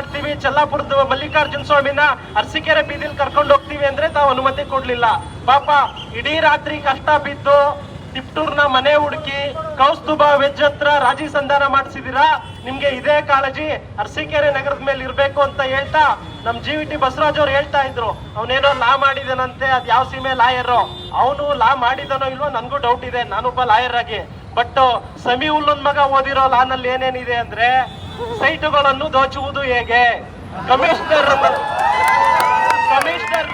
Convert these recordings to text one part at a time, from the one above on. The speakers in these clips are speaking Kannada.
ಮಾಡ್ತೀವಿ, ಚೆಲ್ಲಾಪುರದ ಮಲ್ಲಿಕಾರ್ಜುನ ಸ್ವಾಮಿನ ಅರಸೀಕೆರೆ ಬೀದಿಲ್ ಕರ್ಕೊಂಡು ಹೋಗ್ತೀವಿ ಅಂದ್ರೆ ತಾವು ಅನುಮತಿ ಕೊಡ್ಲಿಲ್ಲ. ಪಾಪ ಇಡೀ ರಾತ್ರಿ ಕಷ್ಟ ಬಿದ್ದು ತಿಪ್ಟೂರ್ನ ಮನೆ ಹುಡುಕಿ ಕೌಸ್ತುಭ ವೆಜ್ ಹತ್ರ ರಾಜಿ ಸಂಧಾನ ಮಾಡಿಸಿದೀರಾ. ನಿಮ್ಗೆ ಇದೇ ಕಾಳಜಿ ಅರಸೀಕೆರೆ ನಗರದ ಮೇಲೆ ಇರ್ಬೇಕು ಅಂತ ಹೇಳ್ತಾ ನಮ್ GVT ಬಸವರಾಜ್ ಅವ್ರು ಹೇಳ್ತಾ ಇದ್ರು, ಅವನೇನೋ ಲಾ ಮಾಡಿದನಂತೆ, ಅದ್ ಯಾವ ಸೀಮೆ ಲಾಯರು, ಅವನು ಲಾ ಮಾಡಿದನೋ ಇಲ್ವೋ ನನ್ಗೂ ಡೌಟ್ ಇದೆ, ನಾನೊಬ್ಬ ಲಾಯರ್ ಆಗಿ. ಬಟ್ ಸಮೀವುಲ್ಲನ್ ಮಗ ಓದಿರೋ ಲಾನಲ್ಲಿ ಏನೇನಿದೆ ಅಂದ್ರೆ, ಸೈಟುಗಳನ್ನು ದೋಚುವುದು ಹೇಗೆ, ಕಮಿಷನರ್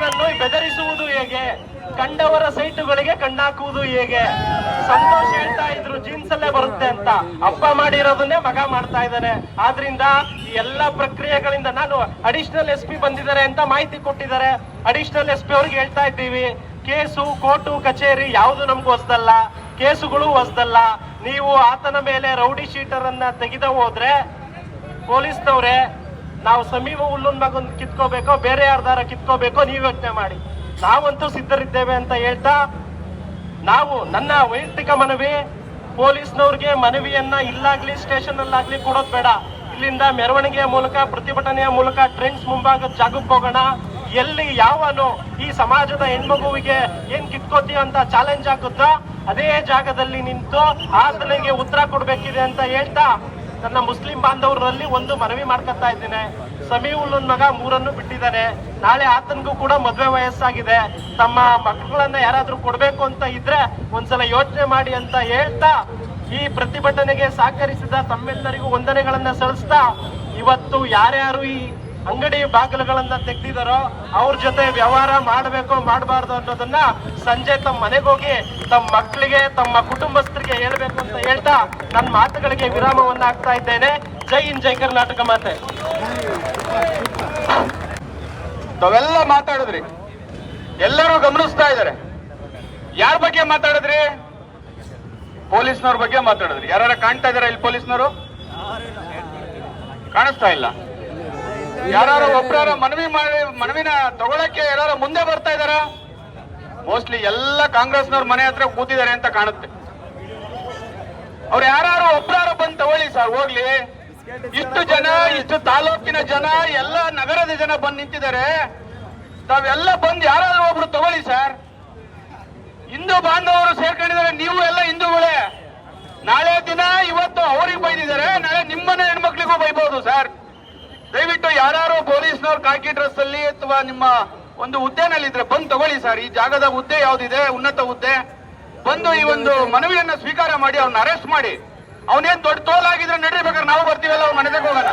ನನ್ನು ಬೆದರಿಸುವುದು ಹೇಗೆ, ಕಂಡವರ ಸೈಟುಗಳಿಗೆ ಕಣ್ಣಾಕುವುದು ಹೇಗೆ. ಸಂತೋಷ್ ಹೇಳ್ತಾ ಇದ್ರು ಜೀನ್ಸ್ ಅಲ್ಲೇ ಬರುತ್ತೆ ಅಂತ, ಅಪ್ಪ ಮಾಡಿರೋದನ್ನೇ ಮಗ ಮಾಡ್ತಾ ಇದ್ದಾನೆ. ಆದ್ರಿಂದ ಈ ಎಲ್ಲಾ ಪ್ರಕ್ರಿಯೆಗಳಿಂದ ನಾನು ಅಡಿಷನಲ್ SP ಬಂದಿದ್ದಾರೆ ಅಂತ ಮಾಹಿತಿ ಕೊಟ್ಟಿದ್ದಾರೆ. ಅಡಿಷನಲ್ SP ಅವ್ರಿಗೆ ಹೇಳ್ತಾ ಇದ್ದೀವಿ, ಕೇಸು ಕೋರ್ಟು ಕಚೇರಿ ಯಾವುದು ನಮ್ಗೆ ಹೊಸದಲ್ಲ, ಕೇಸುಗಳು ಹೊಸದಲ್ಲ. ನೀವು ಆತನ ಮೇಲೆ ರೌಡಿ ಶೀಟರ್ ಅನ್ನ ತೆಗೆದ ಹೋದ್ರೆ ಪೊಲೀಸ್ನವ್ರೆ, ನಾವು ಸಮೀಪ ಹುಲ್ಲುನ್ ಮಗನ್ ಕಿತ್ಕೋಬೇಕೋ ಬೇರೆ ಯಾರ್ದಾರ ಕಿತ್ಕೋಬೇಕೋ ನೀವು ಯೋಚನೆ ಮಾಡಿ, ನಾವಂತೂ ಸಿದ್ಧರಿದ್ದೇವೆ ಅಂತ ಹೇಳ್ತಾ, ನಾವು ನನ್ನ ವೈಯಕ್ತಿಕ ಮನವಿ, ಪೊಲೀಸ್ನವ್ರಿಗೆ ಮನವಿಯನ್ನ ಇಲ್ಲಾಗ್ಲಿ ಸ್ಟೇಷನ್ ಅಲ್ಲಾಗ್ಲಿ ಕೊಡೋದ್ ಬೇಡ, ಇಲ್ಲಿಂದ ಮೆರವಣಿಗೆಯ ಮೂಲಕ ಪ್ರತಿಭಟನೆಯ ಮೂಲಕ ಟ್ರೆಂಡ್ಸ್ ಮುಂಭಾಗದ ಜಾಗಕ್ಕೆ ಹೋಗೋಣ. ಎಲ್ಲಿ ಯಾವನು ಈ ಸಮಾಜದ ಹೆಣ್ಮಗುವಿಗೆ ಏನ್ ಕಿತ್ಕೋತೀಯ ಅಂತ ಚಾಲೆಂಜ್ ಆಗುತ್ತಾ ಅದೇ ಜಾಗದಲ್ಲಿ ನಿಂತು ಆತನಿಗೆ ಉತ್ತರ ಕೊಡ್ಬೇಕಿದೆ ಅಂತ ಹೇಳ್ತಾ ನನ್ನ ಮುಸ್ಲಿಂ ಬಾಂಧವರಲ್ಲಿ ಒಂದು ಮನವಿ ಮಾಡ್ಕೊತಾ ಇದ್ದೇನೆ. ಸಮೀವುಲ್ಲನ್ ಮಗ 3 ಬಿಟ್ಟಿದ್ದಾನೆ, ನಾಳೆ ಆತನಿಗೂ ಕೂಡ ಮದ್ವೆ ವಯಸ್ಸಾಗಿದೆ. ತಮ್ಮ ಮಕ್ಕಳನ್ನ ಯಾರಾದ್ರೂ ಕೊಡ್ಬೇಕು ಅಂತ ಇದ್ರೆ ಒಂದ್ಸಲ ಯೋಚನೆ ಮಾಡಿ ಅಂತ ಹೇಳ್ತಾ, ಈ ಪ್ರತಿಭಟನೆಗೆ ಸಹಕರಿಸಿದ ತಮ್ಮೆಲ್ಲರಿಗೂ ವಂದನೆಗಳನ್ನ ಸಲ್ಲಿಸ್ತಾ, ಇವತ್ತು ಯಾರ್ಯಾರು ಈ ಅಂಗಡಿ ಬಾಗಿಲುಗಳನ್ನ ತೆಗ್ದಿದಾರೋ ಅವ್ರ ಜೊತೆ ವ್ಯವಹಾರ ಮಾಡಬೇಕೋ ಮಾಡಬಾರ್ದು ಅನ್ನೋದನ್ನ ಸಂಜೆ ತಮ್ಮ ಮನೆಗೆ ಹೋಗಿ ತಮ್ಮ ಮಕ್ಕಳಿಗೆ ತಮ್ಮ ಕುಟುಂಬಸ್ಥರಿಗೆ ಹೇಳ್ಬೇಕು ಅಂತ ಹೇಳ್ತಾ ನನ್ನ ಮಾತುಗಳಿಗೆ ವಿರಾಮವನ್ನ ಹಾಕ್ತಾ ಇದ್ದೇನೆ. ಜೈ ಹಿಂದ್, ಜೈ ಕರ್ನಾಟಕ ಮಾತೆ. ತಾವೆಲ್ಲ ಮಾತಾಡಿದ್ರಿ, ಎಲ್ಲರೂ ಗಮನಿಸ್ತಾ ಇದ್ದಾರೆ. ಯಾರ ಬಗ್ಗೆ ಮಾತಾಡಿದ್ರಿ? ಪೊಲೀಸ್ನವ್ರ ಬಗ್ಗೆ ಮಾತಾಡಿದ್ರಿ. ಯಾರು ಕಾಣ್ತಾ ಇದಾರ ಇಲ್ಲಿ? ಪೊಲೀಸ್ನವರು ಕಾಣಿಸ್ತಾ ಇಲ್ಲ. ಯಾರು ಒಬ್ಬರ ಮನವಿನ ತಗೊಳಕ್ಕೆ ಯಾರು ಮುಂದೆ ಬರ್ತಾ ಇದಾರ? ಮೋಸ್ಟ್ಲಿ ಎಲ್ಲ ಕಾಂಗ್ರೆಸ್ನವ್ರ ಮನೆ ಹತ್ರ ಕೂತಿದ್ದಾರೆ ಅಂತ ಕಾಣುತ್ತೆ. ಅವ್ರು ಯಾರು ಒಬ್ಬರಾರು ಬಂದು ತಗೊಳ್ಳಿ ಸರ್, ಹೋಗ್ಲಿ. ಇಷ್ಟು ಜನ, ಇಷ್ಟು ತಾಲೂಕಿನ ಜನ, ಎಲ್ಲ ನಗರದ ಜನ ಬಂದು ನಿಂತಿದ್ದಾರೆ. ತಾವೆಲ್ಲ ಬಂದು ಯಾರಾದ್ರೂ ಒಬ್ರು ತಗೊಳ್ಳಿ ಸರ್. ಹಿಂದೂ ಬಾಂಧವರು ಸೇರ್ಕೊಂಡಿದ್ದಾರೆ, ನೀವು ಎಲ್ಲ ಹಿಂದೂಗಳೇ. ನಾಳೆ ದಿನ ಇವತ್ತು ಅವ್ರಿಗೆ ಬೈದಿದ್ದಾರೆ, ನಾಳೆ ನಿಮ್ಮನ್ನ ಹೆಣ್ಮಕ್ಳಿಗೂ ಬೈಬಹುದು ಸರ್. ದಯವಿಟ್ಟು ಯಾರು ಪೊಲೀಸ್ನವ್ರು ಕಾಕಿ ಡ್ರೆಸ್ ಅಲ್ಲಿ ಅಥವಾ ನಿಮ್ಮ ಒಂದು ಹುದ್ದೆನಲ್ಲಿ ಇದ್ರೆ ಬಂದು ತಗೊಳ್ಳಿ ಸರ್. ಈ ಜಾಗದ ಹುದ್ದೆ ಯಾವ್ದಿದೆ, ಉನ್ನತ ಹುದ್ದೆ, ಬಂದು ಈ ಒಂದು ಮನವಿಯನ್ನ ಸ್ವೀಕಾರ ಮಾಡಿ ಅವ್ನ ಅರೆಸ್ಟ್ ಮಾಡಿ. ಅವನೇನ್ ದೊಡ್ಡ ತೋಲಾಗಿದ್ರೆ ನಡೀಬೇಕಾದ್ರೆ ನಾವು ಬರ್ತೀವಲ್ಲ, ಅವ್ನ ಮನೆಗೆ ಹೋಗೋಣ.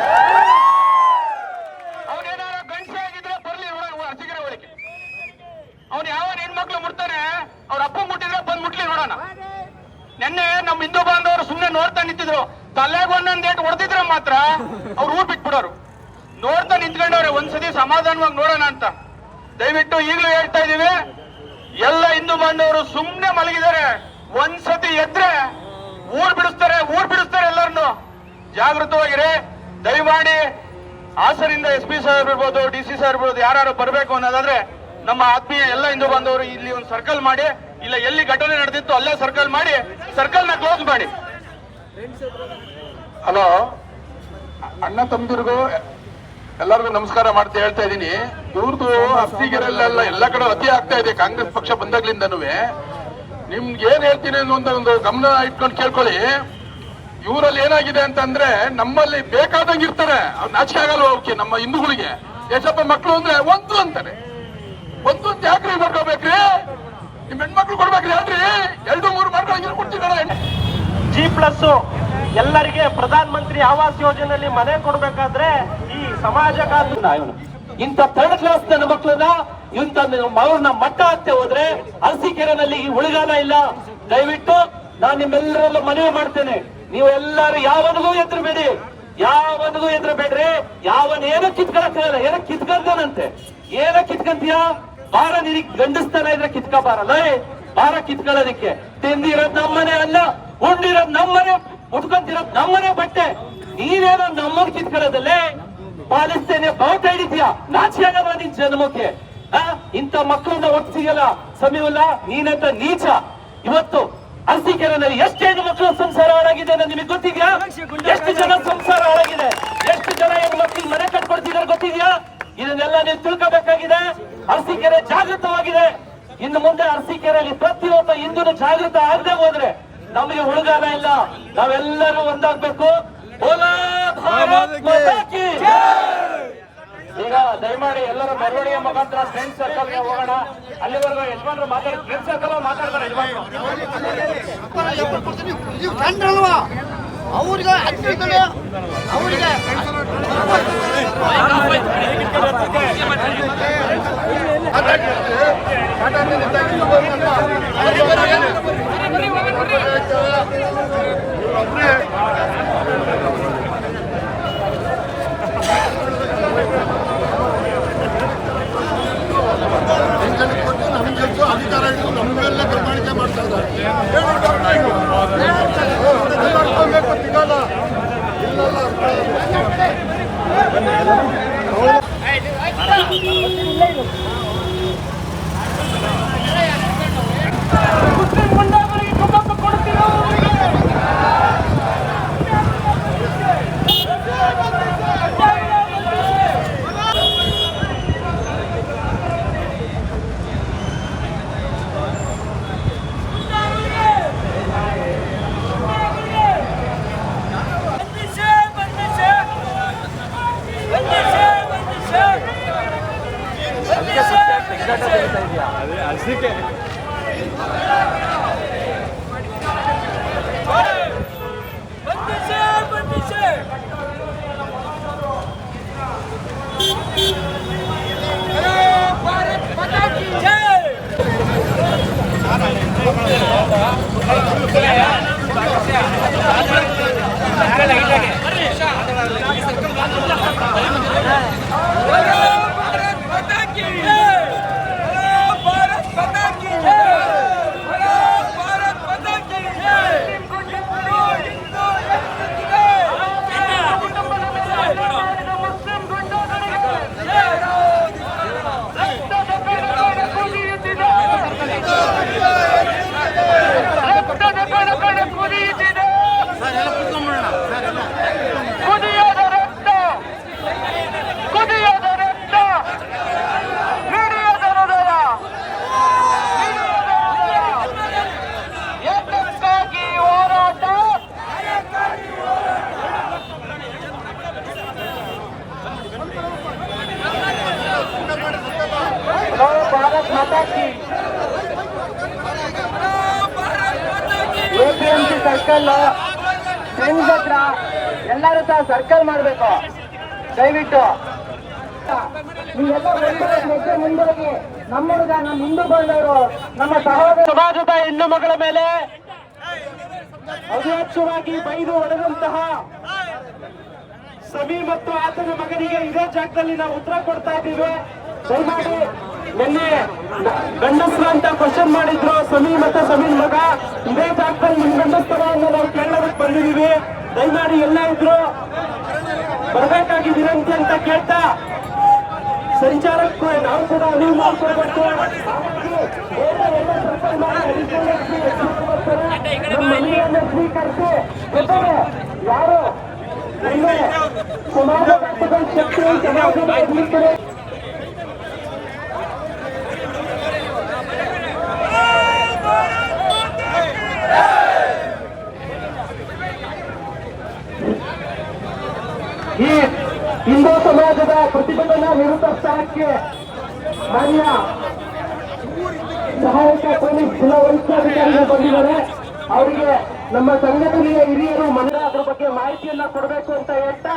ಅವನೇನಾರ ಗಂಡಸೆ ಆಗಿದ್ರೆ ಬರ್ಲಿ ಅರಸೀಕೆರೆ ಒಳಗೆ. ಅವ್ನು ಯಾವ ಹೆಣ್ಮಕ್ಳು ಮುಟ್ತಾನೆ, ಅವ್ರ ಅಪ್ಪ ಮುಟ್ಟಿದ್ರೆ ಬಂದ್ ಮುಟ್ಲಿ ನೋಡೋಣ. ನಿನ್ನೆ ನಮ್ಮ ಹಿಂದೂ ಬಾಂಧವರು ಸುಮ್ಮನೆ ನೋಡ್ತಾ ನಿಂತಿದ್ರು. ತಲೆಗೆ ಒಂದೊಂದು ಏಟು ಹೊಡೆದಿದ್ರೆ ಮಾತ್ರ ಅವ್ರು ಊರ್ ಬಿಟ್ಬಿಡೋರು. ನೋಡ್ತಾ ನಿಂತ್ಕೊಂಡವ್ರೆ, ಒಂದ್ಸತಿ ಸಮಾಧಾನವಾಗಿ ನೋಡೋಣ ಅಂತ. ದಯವಿಟ್ಟು ಈಗಲೂ ಹೇಳ್ತಾ ಇದೀವಿ, ಎಲ್ಲ ಹಿಂದೂ ಬಾಂಧವರು ಸುಮ್ಮನೆ ಮಲಗಿದ್ದಾರೆ. ಒಂದ್ಸತಿ ಎದ್ರೆ ಊರ್ ಬಿಡಿಸ್ತಾರೆ ಎಲ್ಲರನ್ನು. ಜಾಗೃತವಾಗಿರಿ. ದಯಮಾಡಿ ಹಾಸನಿಂದ SP ಸಾಹೇಬ್ ಇರ್ಬೋದು, DC ಸಾಹೇಬ್ ಇರ್ಬೋದು, ಯಾರು ಬರಬೇಕು ಅನ್ನೋದಾದ್ರೆ ನಮ್ಮ ಆತ್ಮೀಯ ಎಲ್ಲ ಹಿಂದೂ ಬಾಂಧವರು ಇಲ್ಲಿ ಒಂದು ಸರ್ಕಲ್ ಮಾಡಿ, ಇಲ್ಲ ಎಲ್ಲಿ ಘಟನೆ ನಡೆದಿತ್ತು ಅಲ್ಲೇ ಸರ್ಕಲ್ ಮಾಡಿ, ಸರ್ಕಲ್ ನ ಕ್ಲೋಸ್ ಮಾಡಿ. ಹಲೋ, ಅಣ್ಣ ತಮ್ಮದಿರಿಗೂ ಎಲ್ಲರಿಗೂ ನಮಸ್ಕಾರ ಮಾಡ್ತಾ ಹೇಳ್ತಾ ಇದ್ದೀನಿ. ಇವ್ರದ್ದು ಅರಸೀಕೆರೆಲ್ಲ ಎಲ್ಲ ಕಡೆ ಅತಿ ಆಗ್ತಾ ಇದೆ ಕಾಂಗ್ರೆಸ್ ಪಕ್ಷ ಬಂದಾಗ್ಲಿಂದನೂ. ನಿಮ್ಗೆ ಏನ್ ಹೇಳ್ತೀನಿ ಅನ್ನೋ ಒಂದು ಗಮನ ಇಟ್ಕೊಂಡು ಕೇಳ್ಕೊಳ್ಳಿ. ಇವರಲ್ಲಿ ಏನಾಗಿದೆ ಅಂತಂದ್ರೆ, ನಮ್ಮಲ್ಲಿ ಬೇಕಾದಂಗೆ ಇರ್ತಾರೆ, ಅವ್ರು ನಾಚಿಕೆ ಆಗಲ್ಲ ಅವಕ್ಕೆ. ನಮ್ಮ ಹಿಂದೂಗಳಿಗೆ ಎಷ್ಟಪ್ಪ ಮಕ್ಕಳು ಅಂದ್ರೆ ಒಂದು ಅಂತಾರೆ. ಒಂದು ಅಂತ ಯಾಕ್ರಿ ಮಾಡ್ಕೋಬೇಕ್ರಿ? ನಿಮ್ ಹೆಣ್ಮಕ್ಳು ಕೊಡ್ಬೇಕ್ರಿ ಅಲ್ರಿ? 2-3 ಮಾಡ್ಕೊಂಡು ಕೊಡ್ತಿದಾರ. G+ ಎಲ್ಲರಿಗೆ ಪ್ರಧಾನ ಮಂತ್ರಿ ಆವಾಸ್ ಯೋಜನೆಯಲ್ಲಿ ಮನೆ ಕೊಡ್ಬೇಕಾದ್ರೆ ಈ ಸಮಾಜ ಇಂಥ 3rd ಕ್ಲಾಸ್ ನನ್ನ ಮಕ್ಕಳನ್ನ ಇಂಥ ಅವ್ರನ್ನ ಮಟ್ಟ ಹತ್ತೆ ಹೋದ್ರೆ ಅರಸೀಕೆರೆನಲ್ಲಿ ಈ ಉಳಿಗಾಲ ಇಲ್ಲ. ದಯವಿಟ್ಟು ನಾನು ನಿಮ್ಮೆಲ್ಲರಲ್ಲೂ ಮನವಿ ಮಾಡ್ತೇನೆ, ನೀವು ಎಲ್ಲರೂ ಯಾವನಿಗೂ ಎದುರಬೇಡಿ, ಯಾವನೇನೋ ಕಿತ್ಕೊಳಕ್ಕಾಗಲ್ಲ. ಏನೋ ಕಿತ್ಕೊಂತಾನಂತೆ, ಏನೋ ಕಿತ್ಕಂತೀಯ? ಬಾರ ನಿನಗೆ ಗಂಡಸ್ತಾನ ಇದ್ರೆ ಕಿತ್ಕ ಬಾರಲ್ಲ, ಬಾರ ಕಿತ್ಕೊಳ್ಳೋದಿಕ್ಕೆ. ತಿಂದಿರೋದ್ ನಮ್ಮನೆ ಅಲ್ಲ, ಉಂಡಿರೋದ್ ನಮ್ಮನೆ, ಉಟ್ಕೊಂತಿರೋದ್ ನಮ್ಮನೆ ಬಟ್ಟೆ. ನೀನೇನೋ ನಮ್ಮನ್ ಕಿತ್ಕೊಳ್ಳೋದಲ್ಲೇ ಪಾಲಿಸ್ತೇನೆ ಬಾವುಟ ಹಿಡಿತೀಯ? ನಾಚಿಕೆ ಆಗಲ್ಲ ನಿನ್ ಜನ್ಮಕ್ಕೆ. ಇಂಥ ಮಕ್ಕಳನ್ನ ಒಟ್ಟಿಸಿಯಲ್ಲ ಸಮೀವುಲ್ಲ, ನೀನಂತ ನೀಚ. ಇವತ್ತು ಅರಸೀಕೆರೆನಲ್ಲಿ ಎಷ್ಟು ಹೆಣ್ಣು ಮಕ್ಕಳ ಸಂಸಾರ ಹಾಳಾಗಿದೆ ನಿಮಗೆ ಗೊತ್ತಿದ್ಯಾ? ಎಷ್ಟು ಜನ ಸಂಸಾರ ಹಾಳಾಗಿದೆ, ಎಷ್ಟು ಜನ ಹೆಣ್ಣು ಮಕ್ಕಳಿಗೆ ಮನೆ ಕಟ್ಕೊಡ್ತೀವಿ ಇದನ್ನೆಲ್ಲ ನೀವು ತಿಳ್ಕೋಬೇಕಾಗಿದೆ. ಅರಸೀಕೆರೆ ಜಾಗೃತವಾಗಿದೆ. ಇನ್ನು ಮುಂದೆ ಅರಸೀಕೆರೆಯಲ್ಲಿ ಪ್ರತಿಯೊಬ್ಬ ಹಿಂದೂ ಜಾಗೃತ ಆಗದೆ ಹೋದ್ರೆ ನಮಗೆ ಉಳಿಗಾಲ ಇಲ್ಲ. ನಾವೆಲ್ಲರೂ ಒಂದಾಗ್ಬೇಕು. ಈಗ ದಯಮಾಡಿ ಎಲ್ಲರೂ ಮೆರವಣಿಗೆ ಮುಖಾಂತರ ಫ್ರೆಂಡ್ ಸರ್ಕಲ್ಗೆ ಹೋಗೋಣ. ಅಲ್ಲಿವರೆಗೂ ಯಜಮಾನ್ರು ಮಾತಾಡಿ ಫ್ರೆಂಡ್ ಸರ್ಕಲ್ ಮಾತಾಡ್ತಾರೆ ಯಜಮಾನ್ರು. ನೀವು ಕಂಡ್ರಲ್ವಾ ಅವ್ರಿಗೆ ಅವರಿಗೆ ಅಧಿಕಾರ ಹಿಡಿದು ನಮ್ಮೆಲ್ಲ ದಬ್ಬಾಳಿಕೆ ಮಾಡ್ತಾ ಇದ್ದಾರೆ. APMC ಸರ್ಕಲ್ ಫ್ರೆಂಡ್ಸ್ ಹತ್ರ ಎಲ್ಲರೂ ಸಹ ಸರ್ಕಲ್ ಮಾಡಬೇಕು. ದಯವಿಟ್ಟು ನೀವೆಲ್ಲ ಮುಂದೋಗಿ ನಮ್ಮ ಹುಡುಗ ನಮ್ಮ ಹಿಂದೂ ಬಂದವರು ನಮ್ಮ ಸಹೋದರ ಸಮಾಜದ ಹೆಣ್ಣು ಮಗಳ ಮೇಲೆ ಅಧ್ಯಕ್ಷವಾಗಿ ಬೈದು ಹೊಡೆದಂತಹ ಸಮಿ ಮತ್ತು ಆತನ ಮಗನಿಗೆ ಇದೇ ಜಾಗದಲ್ಲಿ ನಾವು ಉತ್ತರ ಕೊಡ್ತಾ ಇದ್ದೀವಿ. ದಯಮಾಡಿ ನಿನ್ನೆ ಗಂಡಸ್ರ ಅಂತ ಕ್ವಶನ್ ಮಾಡಿದ್ರು ಸಮಿ ಮತ್ತೆ ಸಮೀನ್ ಮಗ. ಇದೇ ಜಾಗದಲ್ಲಿ ನಿಮ್ ಗಂಡಸ್ತರವನ್ನು ನಾವು ಕೇಳೋದಕ್ಕೆ ಬಂದಿದ್ದೀವಿ. ದಯಮಾಡಿ ಎಲ್ಲ ಇದ್ರು ಬರ್ಬೇಕಾಗಿ ವಿನಂತಿ ಅಂತ ಕೇಳ್ತಾ ಸಂಚಾರಕ್ಕೂ ನಾವು ಕೂಡ ಅನುವು ಮಾಡ್ಕೊಡ್ಬೇಕು. ನಮ್ಮ ಮನೆಯನ್ನು ಸ್ವೀಕರಿಸಿ ಜೊತೆಗೆ ಯಾರು ಸಮಾಜದ ಶಕ್ತಿ ಸಮಾಜದ ಅಭಿವೃದ್ಧಿ ಈ ಹಿಂದೂ ಸಮಾಜದ ಪ್ರತಿಭಟನಾ ವಿರುದ್ಧ ಸ್ಥಳಕ್ಕೆ ಮಾನ್ಯ ಸಹಾಯಕ ಪೊಲೀಸ್ ಜಿಲ್ಲಾ ವರಿಷ್ಠಾಧಿಕಾರಿಗಳು ಬಂದಿದ್ದಾರೆ. ಅವರಿಗೆ ನಮ್ಮ ಸಂಘಟನೆಯ ಹಿರಿಯರು ಮನೆ ಅದ್ರ ಬಗ್ಗೆ ಮಾಹಿತಿಯನ್ನ ಕೊಡಬೇಕು ಅಂತ ಹೇಳ್ತಾ,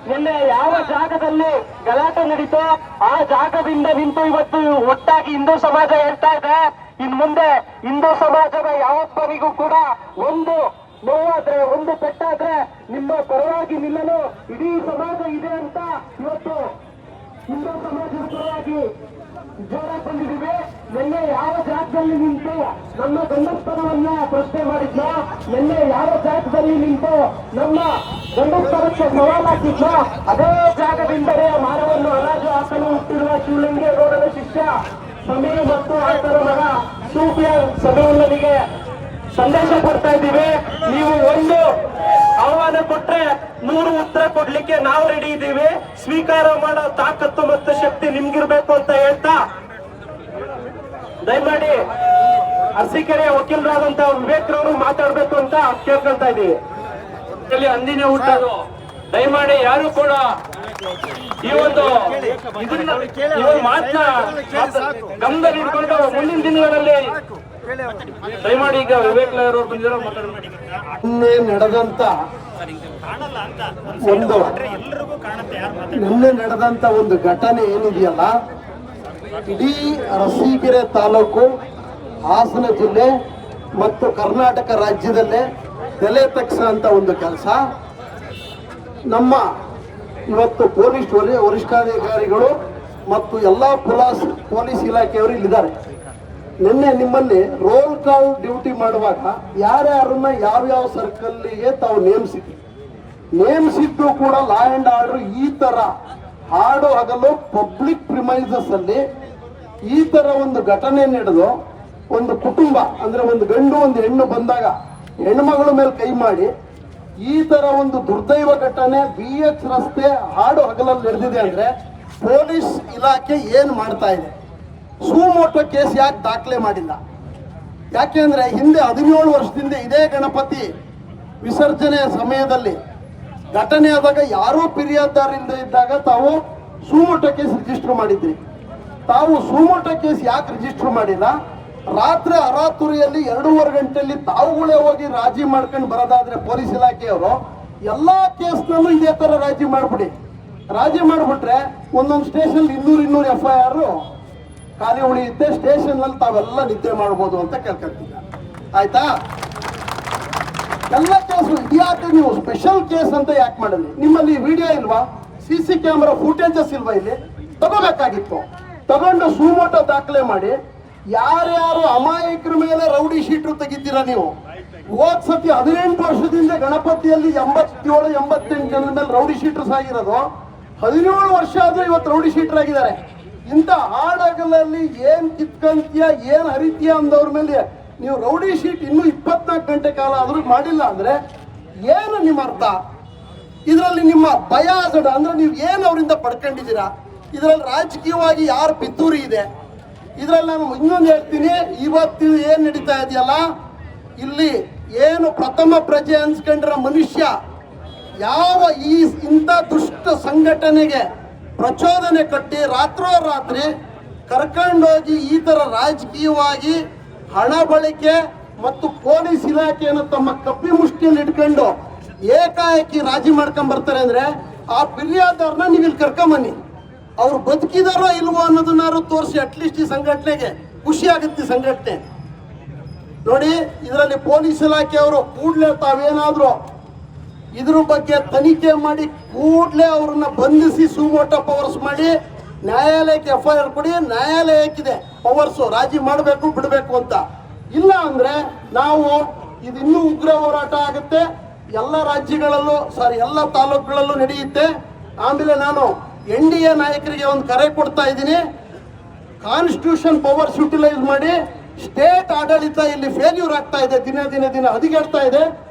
ನಿನ್ನೆ ಯಾವ ಜಾಗದಲ್ಲಿ ಗಲಾಟೆ ನಡೀತೋ ಆ ಜಾಗದಿಂದ ನಿಂತು ಇವತ್ತು ಒಟ್ಟಾಗಿ ಹಿಂದೂ ಸಮಾಜ ಹೇಳ್ತಾ ಇದೆ, ಇನ್ ಮುಂದೆ ಹಿಂದೂ ಸಮಾಜದ ಯಾವೊಬ್ಬರಿಗೂ ಕೂಡ ಒಂದು ನೋವಾದ್ರೆ ಒಂದು ಪೆಟ್ಟಾದ್ರೆ ನಿಮ್ಮ ಪರವಾಗಿ ನಿಲ್ಲಲು ಇಡೀ ಸಮಾಜ ಇದೆ ಅಂತ ಇವತ್ತು ಹಿಂದೂ ಸಮಾಜದ ಪರವಾಗಿ ಜೋರ ಬಂದಿದ್ದೀವಿ. ನಿನ್ನೆ ಯಾವ ಜಾಗದಲ್ಲಿ ನಿಂತು ನಮ್ಮ ಗಂಡಸ್ತನವನ್ನ ಪ್ರಶ್ನೆ ಮಾಡಿದ್ನೋ, ನಿನ್ನೆ ಯಾವ ಜಾಗದಲ್ಲಿ ನಿಂತು ನಮ್ಮ ಗಂಡಸ್ತನಕ್ಕೆ ಸವಾಲ್ ಹಾಕಿದ್ನೋ ಅದೇ ಜಾಗದಿಂದಲೇ ಮಾನವನ್ನು ಹರಾಜು ಹಾಕಲು ಹುಟ್ಟಿರುವ ಶಿವಲಿಂಗೇಗೌಡನ ಶಿಷ್ಯ ಸಮೀರ್ ಮತ್ತು ಆತನ ಮಗ ಸೂಫಿಯಾನ್ ಸಮೀರ್ನಿಗೆ ಸಂದೇಶ ಕೊಡ್ತಾ ಇದ್ದೀವಿ. ನೀವು ಒಂದು ಆಹ್ವಾನ ಕೊಟ್ರೆ 100 ಉತ್ತರ ಕೊಡ್ಲಿಕ್ಕೆ ನಾವು ರೆಡಿ ಇದ್ದೀವಿ. ಸ್ವೀಕಾರ ಮಾಡೋ ತಾಕತ್ತು ಮತ್ತು ಶಕ್ತಿ ನಿಮ್ಗಿರ್ಬೇಕು ಅಂತ ಹೇಳ್ತಾ ದಯಮಾಡಿ ಅರಸೀಕೆರೆಯ ವಕೀಲರಾದಂತ ವಿವೇಕ್ರವರು ಮಾತಾಡ್ಬೇಕು ಅಂತ ಕೇಳ್ಕೊಳ್ತಾ ಇದ್ದೀವಿ. ಇಲ್ಲಿ ಅಂದಿನ ಹುಟ್ಟೋದು, ದಯಮಾಡಿ ಯಾರು ಕೂಡ ಈ ಒಂದು ಮಾತನ್ನ ಗಮನದಲ್ಲಿ ಇಟ್ಕೊಂಡು ಮುಂದಿನ ದಿನಗಳಲ್ಲಿ ದಯಮಾಡಿ ಈಗ ವಿವೇಕ್ ಅವರು ಬಂದಿರೋ ಮಾತಾಡಬೇಡಿ. ನಿನ್ನೆ ನಡೆದಂತ ಒಂದು ಘಟನೆ ಏನಿದೆಯಲ್ಲ, ಇಡೀ ಅರಸೀಕೆರೆ ತಾಲೂಕು, ಹಾಸನ ಜಿಲ್ಲೆ ಮತ್ತು ಕರ್ನಾಟಕ ರಾಜ್ಯದಲ್ಲೇ ತಲೆ ತಗ್ಸುವಂತ ಒಂದು ಕೆಲಸ. ನಮ್ಮ ಇವತ್ತು ಪೊಲೀಸ್ ವರಿಷ್ಠಾಧಿಕಾರಿಗಳು ಮತ್ತು ಎಲ್ಲ ಪೊಲೀಸ್ ಇಲಾಖೆಯವರು ಇಲ್ಲಿದ್ದಾರೆ. ನಿನ್ನೆ ನಿಮ್ಮಲ್ಲಿ ರೋಲ್ ಕಾಲ್ ಡ್ಯೂಟಿ ಮಾಡುವಾಗ ಯಾರ್ಯಾರನ್ನ ಯಾವ್ಯಾವ ಸರ್ಕಲ್ಗೆ ತಾವು ನೇಮಿಸಿದ್ದು ಕೂಡ ಲಾ ಅಂಡ್ ಆರ್ಡರ್ ಈ ತರ ಹಾಡು ಹಗಲು ಪಬ್ಲಿಕ್ ಪ್ರಿಮೈಸಸ್ ಅಲ್ಲಿ ಈ ತರ ಒಂದು ಘಟನೆ ನಡೆದು, ಒಂದು ಕುಟುಂಬ ಅಂದ್ರೆ ಒಂದು ಗಂಡು ಒಂದು ಹೆಣ್ಣು ಬಂದಾಗ ಹೆಣ್ಮಗಳ ಮೇಲೆ ಕೈ ಮಾಡಿ ಈ ತರ ಒಂದು ದುರ್ದೈವ ಘಟನೆ BH ರಸ್ತೆ ಹಾಡು ಹಗಲಲ್ಲಿ ನಡೆದಿದೆ ಅಂದ್ರೆ ಪೊಲೀಸ್ ಇಲಾಖೆ ಏನ್ ಮಾಡ್ತಾ ಇದೆ? ಸುಮೋಟೋ ಕೇಸ್ ಯಾಕೆ ದಾಖಲೆ ಮಾಡಿಲ್ಲ? ಯಾಕೆಂದ್ರೆ ಹಿಂದೆ 17 ವರ್ಷದಿಂದ ಇದೇ ಗಣಪತಿ ವಿಸರ್ಜನೆಯ ಸಮಯದಲ್ಲಿ ಘಟನೆ ಆದಾಗ ಯಾರೂ ಫಿರ್ಯಾದಿದಾರರಿಂದ ಇದ್ದಾಗ ತಾವು ಸುಮೋಟೋ ಕೇಸ್ ರಿಜಿಸ್ಟರ್ ಮಾಡಿದ್ರಿ. ತಾವು ಸುಮೋಟೋ ಕೇಸ್ ಯಾಕೆ ರಿಜಿಸ್ಟರ್ ಮಾಡಿಲ್ಲ? ರಾತ್ರಿ ಅರಾತುರಿಯಲ್ಲಿ 2.5 ಗಂಟೆಯಲ್ಲಿ ತಾವುಗಳೇ ಹೋಗಿ ರಾಜಿ ಮಾಡ್ಕೊಂಡು ಬರೋದಾದ್ರೆ ಪೊಲೀಸ್ ಇಲಾಖೆಯವರು ಎಲ್ಲಾ ಕೇಸ್ನಲ್ಲೂ ಇದೇ ತರ ರಾಜಿ ಮಾಡ್ಬಿಟ್ರೆ ಒಂದೊಂದು ಸ್ಟೇಷನ್ 200 FIR ಖಾಲಿ ಉಳಿಯುತ್ತೆ. ಸ್ಟೇಷನ್ ನಲ್ಲಿ ತಾವೆಲ್ಲ ನಿದ್ದೆ ಮಾಡ್ಬೋದು ಅಂತ ಕೇಳ್ಕೊಂತೀವಿ. ಆಯ್ತಾ? ಎಲ್ಲ ಕೇಸು ಇದ್ಯಾಕೆ ನೀವು ಸ್ಪೆಷಲ್ ಕೇಸ್ ಅಂತ ಯಾಕೆ ಮಾಡಿದ್ರಿ? ನಿಮ್ಮಲ್ಲಿ ವಿಡಿಯೋ ಇಲ್ವಾ? CC ಕ್ಯಾಮೆರಾ ಫುಟೇಜಸ್ ಇಲ್ವಾ? ಇಲ್ಲಿ ತಗೋಬೇಕಾಗಿತ್ತು. ತಗೊಂಡು ಸುಮೋಟೋ ದಾಖಲೆ ಮಾಡಿ ಯಾರ್ಯಾರು ಅಮಾಯಕರ ಮೇಲೆ ರೌಡಿ ಶೀಟ್ರು ತೆಗಿತೀರಾ ನೀವು? ಹೋದ್ ಸತಿ 18 ವರ್ಷದಿಂದ ಗಣಪತಿಯಲ್ಲಿ 87-88 ಜನರ ಮೇಲೆ ರೌಡಿ ಶೀಟರ್ಸ್ ಆಗಿರೋದು. 17 ವರ್ಷ ಆದ್ರೂ ಇವತ್ತು ರೌಡಿ ಶೀಟರ್ ಆಗಿದ್ದಾರೆ. ಇಂಥ ಹಾಡಗಲಲ್ಲಿ ಏನ್ ಕಿತ್ಕಂತೀಯ ಏನ್ ಹರಿತೀಯ ಅಂದವ್ರ ಮೇಲೆ ನೀವು ರೌಡಿ ಶೀಟ್ ಇನ್ನೂ 24 ಗಂಟೆ ಕಾಲ ಆದ್ರೂ ಮಾಡಿಲ್ಲ ಅಂದ್ರೆ ಏನು ನಿಮ್ಮ ಅರ್ಥ? ಇದರಲ್ಲಿ ನಿಮ್ಮ ಭಯ ಅಂದ್ರೆ ನೀವು ಏನು ಅವರಿಂದ ಪಡ್ಕೊಂಡಿದ್ದೀರಾ? ಇದರಲ್ಲಿ ರಾಜಕೀಯವಾಗಿ ಯಾರು ಪಿತೂರಿ ಇದೆ? ಇದರಲ್ಲಿ ನಾನು ಇನ್ನೊಂದು ಹೇಳ್ತೀನಿ, ಇವತ್ತು ಏನ್ ನಡೀತಾ ಇದೆಯಲ್ಲ, ಇಲ್ಲಿ ಏನು ಪ್ರಥಮ ಪ್ರಜೆ ಅನ್ಸ್ಕೊಂಡ್ರ ಮನುಷ್ಯ ಯಾವ ಇಂಥ ದುಷ್ಟ ಸಂಘಟನೆಗೆ ಪ್ರಚೋದನೆ ಕಟ್ಟಿ ರಾತ್ರೋರಾತ್ರಿ ಕರ್ಕೊಂಡೋಗಿ ಈ ತರ ರಾಜಕೀಯವಾಗಿ ಹಣ ಬಳಕೆ ಮತ್ತು ಪೊಲೀಸ್ ಇಲಾಖೆಯನ್ನು ತಮ್ಮ ಕಪ್ಪಿ ಮುಷ್ಟಿಯಲ್ಲಿ ಇಟ್ಕೊಂಡು ಏಕಾಏಕಿ ರಾಜಿ ಮಾಡ್ಕೊಂಡ್ ಬರ್ತಾರೆ ಅಂದ್ರೆ ಆ ಫಿರ್ಯಾದವ್ರನ್ನ ನೀವು ಇಲ್ಲಿ ಕರ್ಕೊಂಬನ್ನಿ. ಅವ್ರು ಬದುಕಿದಾರೋ ಇಲ್ವೋ ಅನ್ನೋದನ್ನಾರು ತೋರಿಸಿ ಅಟ್ಲೀಸ್ಟ್ ಈ ಸಂಘಟನೆಗೆ ಖುಷಿ ಆಗುತ್ತೆ. ಸಂಘಟನೆ ನೋಡಿ, ಇದರಲ್ಲಿ ಪೊಲೀಸ್ ಇಲಾಖೆಯವರು ಕೂಡಲೇ ತಾವೇನಾದ್ರೂ ಇದ್ರ ಬಗ್ಗೆ ತನಿಖೆ ಮಾಡಿ ಕೂಡಲೇ ಅವ್ರನ್ನ ಬಂಧಿಸಿ ಸುಮೋಟೋ ಪವರ್ಸ್ ಮಾಡಿ ನ್ಯಾಯಾಲಯಕ್ಕೆ FIR ಕೊಡಿ. ನ್ಯಾಯಾಲಯಕ್ಕಿದೆ ಪವರ್ಸು ರಾಜಿ ಮಾಡಬೇಕು ಬಿಡಬೇಕು ಅಂತ. ಇಲ್ಲ ಅಂದ್ರೆ ನಾವು ಇದು ಇನ್ನೂ ಉಗ್ರ ಹೋರಾಟ ಆಗುತ್ತೆ. ಎಲ್ಲ ರಾಜ್ಯಗಳಲ್ಲೂ ಎಲ್ಲ ತಾಲೂಕುಗಳಲ್ಲೂ ನಡೆಯುತ್ತೆ. ಆಮೇಲೆ ನಾನು NDA ನಾಯಕರಿಗೆ ಒಂದು ಕರೆ ಕೊಡ್ತಾ ಇದ್ದೀನಿ. ಕಾನ್ಸ್ಟಿಟ್ಯೂಷನ್ ಪವರ್ಸ್ ಯುಟಿಲೈಸ್ ಮಾಡಿ. ಸ್ಟೇಟ್ ಆಡಳಿತ ಇಲ್ಲಿ ಫೇಲ್ಯೂರ್ ಆಗ್ತಾ ಇದೆ, ದಿನ ಹದಿಗೆಡ್ತಾ ಇದೆ.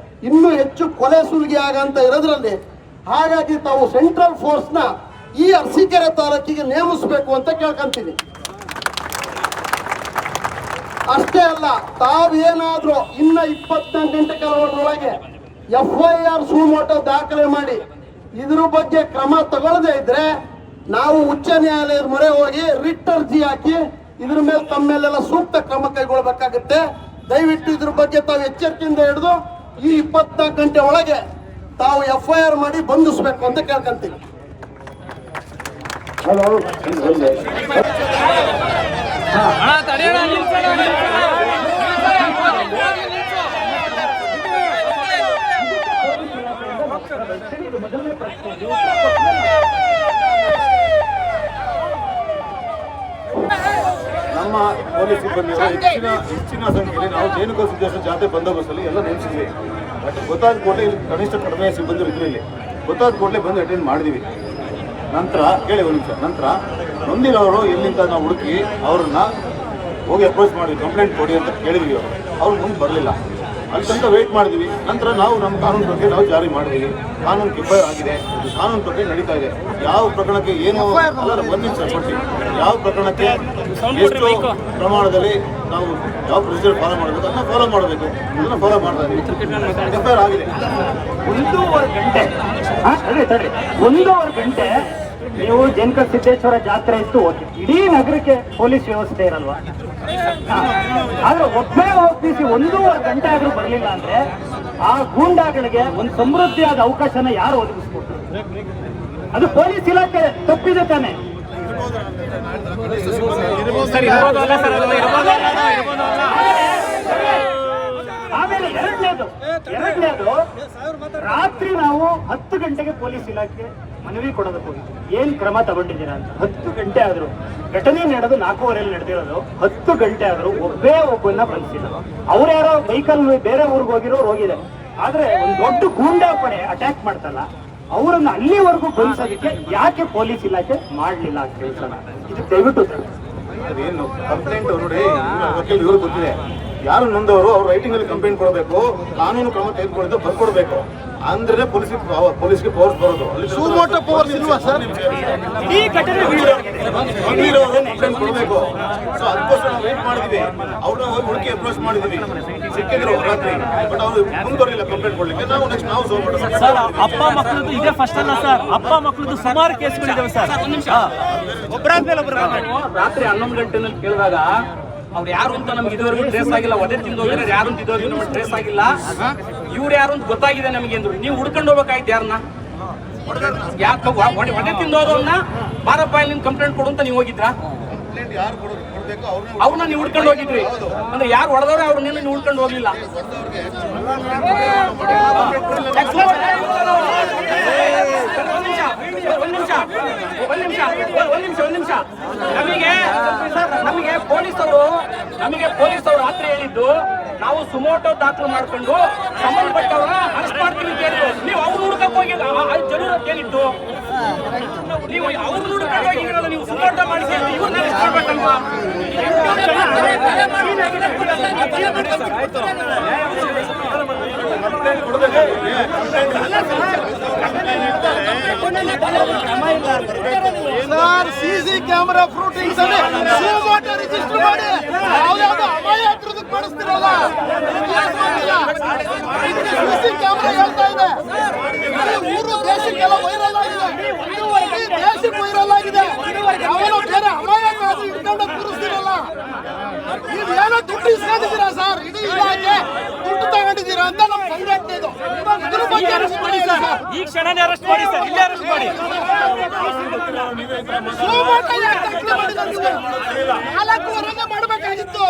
ಇನ್ನೂ ಹೆಚ್ಚು ಕೊಲೆ ಸುಲಿಗೆ ಆಗಂತ ಇರೋದ್ರಲ್ಲಿ ಹಾಗಾಗಿ ತಾವು ಸೆಂಟ್ರಲ್ ಫೋರ್ಸ್ ನ ಈ ಅರಸೀಕೆರೆ ತಾಲೂಕಿಗೆ ನೇಮಿಸಬೇಕು ಅಂತ ಕೇಳ್ಕೊಂತೀನಿ. ಅಷ್ಟೇ ಅಲ್ಲ, ತಾವೇನಾದ್ರೂ ಇನ್ನ 24 ಗಂಟೆ ಕಾಲದೊಳಗೆ FIR ಸುಮೋಟೋ ದಾಖಲೆ ಮಾಡಿ ಇದ್ರ ಬಗ್ಗೆ ಕ್ರಮ ತಗೊಳ್ಳದೆ ಇದ್ರೆ ನಾವು ಉಚ್ಚ ನ್ಯಾಯಾಲಯದ ಮೊರೆ ಹೋಗಿ ರಿಟ್ ಅರ್ಜಿ ಹಾಕಿ ಇದ್ರ ಮೇಲೆ ತಮ್ಮ ಮೇಲೆಲ್ಲ ಸೂಕ್ತ ಕ್ರಮ ಕೈಗೊಳ್ಳಬೇಕಾಗುತ್ತೆ. ದಯವಿಟ್ಟು ಇದ್ರ ಬಗ್ಗೆ ತಾವು ಎಚ್ಚರಿಕೆಯಿಂದ ಹಿಡಿದು ಈ 24 ಗಂಟೆ ಒಳಗೆ ತಾವು FIR ಮಾಡಿ ಬಂಧಿಸಬೇಕು ಅಂತ ಕೇಳ್ಕೊಂತೀವಿ. ನಮ್ಮ ಪೊಲೀಸ್ ಸಿಬ್ಬಂದಿಗಳು ಹೆಚ್ಚಿನ ಸಂಖ್ಯೆಯಲ್ಲಿ ನಾವು ಜೈನುಕ ಸಿದ್ದೇಶ್ವರ ಜಾತ್ರೆ ಬಂದೋಬಸ್ತಲ್ಲಿ ಎಲ್ಲ ನೇಮಿಸಿದ್ವಿ. ಬಟ್ ಗೊತ್ತಾದ ಕೂಡಲೇ ಇಲ್ಲಿ ಕನಿಷ್ಠ ಕಡಿಮೆ ಸಿಬ್ಬಂದಿಗಳು ಇದ್ರು. ಇಲ್ಲಿ ಗೊತ್ತಾದ ಕೂಡಲೇ ಬಂದು ಅಟೆಂಡ್ ಮಾಡಿದ್ವಿ. ನಂತರ ಕೇಳಿ ಒಂದು ನಿಮಿಷ, ನಂತರ ನೊಂದಿರೋರು ಎಲ್ಲಿಂದ ನಾವು ಹುಡುಕಿ ಅವ್ರನ್ನ ಹೋಗಿ ಅಪ್ರೋಚ್ ಮಾಡಿದ್ವಿ. ಕಂಪ್ಲೇಂಟ್ ಕೊಡಿ ಅಂತ ಕೇಳಿದ್ವಿ. ಅವ್ರು ಮುಂದೆ ಬರಲಿಲ್ಲ. ಅಲ್ಲಿ ತನಕ ವೇಟ್ ಮಾಡಿದ್ವಿ. ನಂತರ ನಾವು ನಮ್ಮ ಕಾನೂನು ಬಗ್ಗೆ ನಾವು ಜಾರಿ ಮಾಡಿದ್ವಿ. ಕಾನೂನು ಕಿಫೈರ್ ಆಗಿದೆ, ಕಾನೂನು ಬಗ್ಗೆ ನಡೀತಾ ಇದೆ. ಯಾವ ಪ್ರಕರಣಕ್ಕೆ ಏನು ಒಂದು ನಿಮಿಷ ಕೊಡ್ತೀವಿ, ಯಾವ ಪ್ರಕರಣಕ್ಕೆ ಎಷ್ಟು ಪ್ರಮಾಣದಲ್ಲಿ ನಾವು ಯಾವ ಪ್ರೊಸೀಜರ್ ಫಾಲೋ ಮಾಡಬೇಕು ಅದನ್ನ ಫಾಲೋ ಮಾಡಬೇಕು, ಅದನ್ನ ಫಾಲೋ ಮಾಡ್ತಾ ಇದ್ದೀವಿ. ಕಿಫೈರ್ ಆಗಿದೆ. 1.5 ಗಂಟೆ ಒಂದೂವರೆ ಗಂಟೆ ನೀವು ಜನಕ ಸಿದ್ದೇಶ್ವರ ಜಾತ್ರೆ ಇತ್ತು, ಓಕೆ, ಇಡೀ ನಗರಕ್ಕೆ ಪೊಲೀಸ್ ವ್ಯವಸ್ಥೆ ಇರಲ್ವಾ? ಆದ್ರೆ ಒಬ್ಬೇ ಒಪ್ಪಿಸಿ 1.5 ಗಂಟೆ ಆದ್ರೂ ಬರಲಿಲ್ಲ ಅಂದ್ರೆ ಆ ಗೂಂಡಾಗಳಿಗೆ ಒಂದು ಸಮೃದ್ಧಿಯಾದ ಅವಕಾಶನ ಯಾರು ಒದಗಿಸ್ಕೊಟ್ರು? ಅದು ಪೊಲೀಸ್ ಇಲಾಖೆ ತಪ್ಪಿದೆ ತಾನೆ. ಆಮೇಲೆ ಎರಡನೇದು ರಾತ್ರಿ ನಾವು 10 ಗಂಟೆಗೆ ಪೊಲೀಸ್ ಇಲಾಖೆ ಮನವಿ ಕೊಡೋದಕ್ಕೆ ಹೋಗಿದ್ವಿ, ಏನ್ ಕ್ರಮ ತಗೊಂಡಿದ್ದೀರಾ ಅಂತ. 10 ಗಂಟೆ ಆದ್ರು, ಘಟನೆ ನಡೆದು 4:15 ನಡೆದಿರೋದು, 10 ಗಂಟೆ ಆದ್ರೂ ಒಬ್ಬನ್ನ ಬಂಧಿಸಿಲ್ಲ. ಅವ್ರು ಯಾರೋ ವೆಹಿಕಲ್ ಬೇರೆ ಊರಿಗೆ ಹೋಗಿರೋರು ಹೋಗಿದೆ, ಆದ್ರೆ ಒಂದು ದೊಡ್ಡ ಗೂಂಡಾ ಪಡೆ ಅಟ್ಯಾಕ್ ಮಾಡ್ತಲ್ಲ, ಅವರನ್ನ ಅಲ್ಲಿವರೆಗೂ ಬಂಧಿಸೋದಕ್ಕೆ ಯಾಕೆ ಪೊಲೀಸ್ ಇಲಾಖೆ ಮಾಡ್ಲಿಲ್ಲ ಅಂತ ಹೇಳ್ತಾನ. ಇದು ದಯವಿಟ್ಟು ಅದೇನು ಕಂಪ್ಲೇಂಟ್ ನೋಡಿ, ವಕೀಲ ಇವರು ಗೊತ್ತಿದೆ, ಯಾರು ನೊಂದವರು ಅವ್ರು ರೈಟಿಂಗ್ ಅಲ್ಲಿ ಕಂಪ್ಲೇಂಟ್ ಕೊಡಬೇಕು, ಕಾನೂನು ಕ್ರಮ ತೆಗೆದುಕೊಳ್ಳೋದು ಬರ್ಕೊಡ್ಬೇಕು, ಅಂದ್ರೆ ಪೊಲೀಸ್ಗೆ ಪವರ್ಸ್ ಬರೋದು. ಅಲ್ಲಿ ಸುಮೋಟೋ ಪವರ್ಸ್ ಇಲ್ವಾ ಸರ್? ಈ ಘಟನೆ ಕಂಪ್ಲೇಂಟ್ ಕೊಡಬೇಕು. ಸೊ ಅದಕ್ಕೋಸ್ಕರ ನಾವು ವೇಟ್ ಮಾಡಿದ್ವಿ. ಅವ್ರನ್ನ ಹೋಗಿ ಹುಡುಕಿ ಅಪ್ರೋಚ್ ಮಾಡಿದ್ವಿ, ಸಿಕ್ಕಿದ್ರು ರಾತ್ರಿ, ಬಟ್ ಅವ್ರು ಮುಂದುವರಿಲ್ಲ ಕಂಪ್ಲೇಂಟ್ ಕೊಡ್ಲಿಕ್ಕೆ. ನಾವು ನೆಕ್ಸ್ಟ್ ನಾವು ಸರ್ ಅಪ್ಪ ಮಕ್ಕಳದ್ದು ಇದೇ ಫಸ್ಟ್ ಅಲ್ಲ ಸರ್, ಅಪ್ಪ ಮಕ್ಕಳದ್ದು ಸುಮಾರು ಕೇಸ್ಗಳಿದಾವೆ ಸರ್. ಒಂದು ನಿಮಿಷ, ಒಬ್ಬರಾದ್ಮೇಲೆ ಒಬ್ಬರು ರಾತ್ರಿ 11 ಗಂಟೆನಲ್ಲಿ ಕೇಳಿದಾಗ ಅವ್ರು ಯಾರು ಅಂತ ನಮ್ಗೆ ಇದುವರೆಗೂ ಟ್ರೇಸ್ ಆಗಿಲ್ಲ. ಒದೆ ತಿಂದು ಹೋಗಿದ್ರೆ ಯಾರು ಅಂತ ಇದುವರೆಗೂ ನಮ್ಗೆ ಟ್ರೇಸ್ ಆಗಿಲ್ಲ. ಇವ್ರು ಯಾರು ಅಂತ ಗೊತ್ತಾಗಿದೆ ನಮಗೆ ಅಂದ್ರು. ನೀವು ಹುಡ್ಕೊಂಡು ಹೋಗ್ಬೇಕಾಯ್ತು ಯಾರನ್ನ? ಯಾಕೆ ಒಡೆ ತಿಂದು ಹೋದವನ್ನ ಬಾರಪ್ಪ ಇಲ್ಲಿ ನಿನ್ ಕಂಪ್ಲೇಂಟ್ ಕೊಡು ಅಂತ ನೀವು ಹೋಗಿದ್ರಾ? ಅವ್ರನ್ನ ನೀವು ಹುಡ್ಕೊಂಡು ಹೋಗಿದ್ರಿ ಅಂದ್ರೆ ಯಾರು ಹೊಡೆದವ್ರೆ ಅವ್ರು ನೀವು ಹುಡ್ಕೊಂಡು ಹೋಗ್ಲಿಲ್ಲ. ಒಂದ್ ನಿಮಿಷ ನಮಗೆ ಪೊಲೀಸರು ರಾತ್ರಿ ಹೇಳಿದ್ದು ನಾವು ಸುಮೋಟೋ ದಾಖಲು ಮಾಡ್ಕೊಂಡು ಸಂಬಂಧಪಟ್ಟವ್ರನ್ನ ಅರೆಸ್ಟ್ ಮಾಡ್ತೀವಿ ಅಂತ ಹೇಳಿದ್ರು. ನೀವು ಅವ್ರು ಹುಡುಕಕ್ಕೆ ಹೋಗಿ ಜರೂರತ್ ಏನಿತ್ತು? ನೀವು ಅವ್ರು ಹುಡುಕಕ್ಕೆ ಹೋಗಿದ್ರಲ್ಲ, ನೀವು ಸುಮೋಟೋ ಮಾಡಿಸಿ ಇವ್ರನ್ನ ಅರೆಸ್ಟ್ ಮಾಡ್ಬೇಕಲ್ವಾ? ಸಿಸಿ ಕ್ಯಾಮೆರಾ ಫ್ರೂಟಿಂಗ್ಸ್ ಅಲ್ಲಿ ಸುಮೋಟೋ ರಿಜಿಸ್ಟರ್ ಮಾಡಿ ಯಾವ್ಯಾವ್ದು ಅಮಾಯಕರದಕ್ಕೆ ಮಾಡಿಸ್ತಿರಲ್ಲ. ಸಿಸಿ ಕ್ಯಾಮೆರಾ ಹೇಳ್ತಾ ಇದೆ, ಊರು ದೇಶಕ್ಕೆಲ್ಲ ವೈರಲ್ ಆಗಿದೆ, ದೇಶಕ್ಕೆ ವೈರಲ್ ಆಗಿದೆ. ಯಾವನೋ ಬೇರೆ ಅಮಾಯಕ ಅದು ಇಟ್ಕೊಂಡು ಕೂರಿಸ್ತಿರಲ್ಲ. ನೀವೇನೋ ದುಡ್ಡು ಇಸ್ಕೊಂಡಿದ್ದೀರಾ ಸರ್, ಇಡೀ ಇಲಾಖೆ ದುಡ್ಡು ತಗೊಂಡಿದ್ದೀರಾ ಅಂತ ನಮ್ ಸಂಘಟನೆ ಇದು. ಇದ್ರ ಬಗ್ಗೆ ಅರೆಸ್ಟ್ ಮಾಡಿ ಸರ್, ಈ ಕ್ಷಣನೇ ಅರೆಸ್ಟ್ ಮಾಡಿ ಸರ್, ಇಲ್ಲೇ ಅರೆಸ್ಟ್ ಮಾಡಿ. ಸುಮೋಟೋ ಯಾಕೆ ದಾಖಲೆ ಮಾಡಿದ್ದಾರೆ ನೀವು? 4:15 ಮಾಡಬೇಕಾಗಿತ್ತು